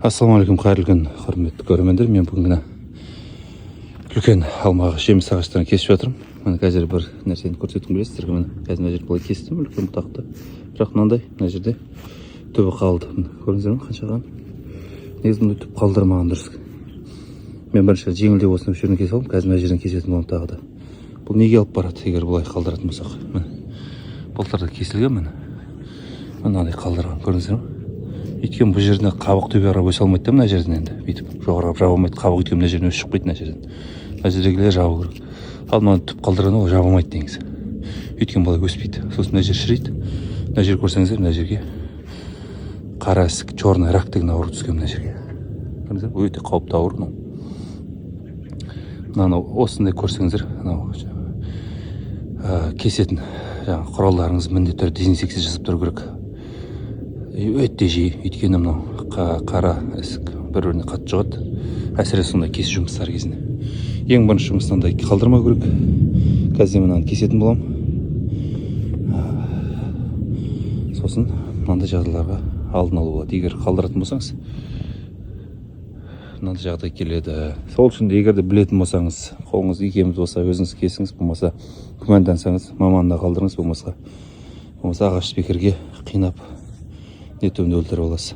Ассалаумағалейкум, қайырлы күн, құрметті көрермендер. Мен бүгін үлкен алмаға жеміс ағаштарын кесіп жатырмын. Мына қазір бір нәрсені көрсеткім келеді сіздерге. Мына қазір мына жерде былай кестім, үлкен бұтақты. Бірақ мынандай мына жерде түбі қалды. Көрдіңіздер ме қанша қалған? Негізі бұндай түп қалдырмаған дұрыс. Мен бірінші жеңілдеу болсын деп жерін кесіп алдым. Қазір мына жерден кесетін боламын тағы да. Бұл неге алып барады егер бұлай қалдыратын болсақ? Былтырда кесілген міне. Мынандай қалдырған, көрдіңіздер ме? Өйткені бұл жеріне қабық төбе қарап өсе алмайды да мына жерден енді бүйтіп жоғарыға жаба алмайды. Қабық өйткені мына жерден өсіп шықпайды мына жерден. Мына жердегілер жабу керек. Ал мына түп қалдырғанда ол жаба алмайды негізі. Өйткені былай өспейді. Сосын мына жер шірейді. Мына жер көрсеңіздер, мына жерге қара ісік, черный рак деген ауру түскен мына жерге. Көрдіңіздер, өте қауіпті ауру. Мынаны осындай көрсеңіздер, мынау кесетін жаңағы құралдарыңыз міндетті түрде дезинсекция жасап тұру керек. Өте жиі, өйткені мынау қара ісік бір-біріне қатты жұғады. Әсіресе сондай кесу жұмыстары кезінде. Ең бірінші жұмыс мынандай қалдырмау керек. Қазір мынаны кесетін боламын. Сосын мынандай жағдайларға алдын алу болады. Егер қалдыратын болсаңыз, мынандай жағдай келеді. Сол үшін егер де білетін болсаңыз, қолыңыз икеміз болса, өзіңіз кесіңіз, болмаса күмәндансаңыз, маманына қалдырыңыз, болмаса ағаш бекерге қинап не түбінде өлтіріп аласыз.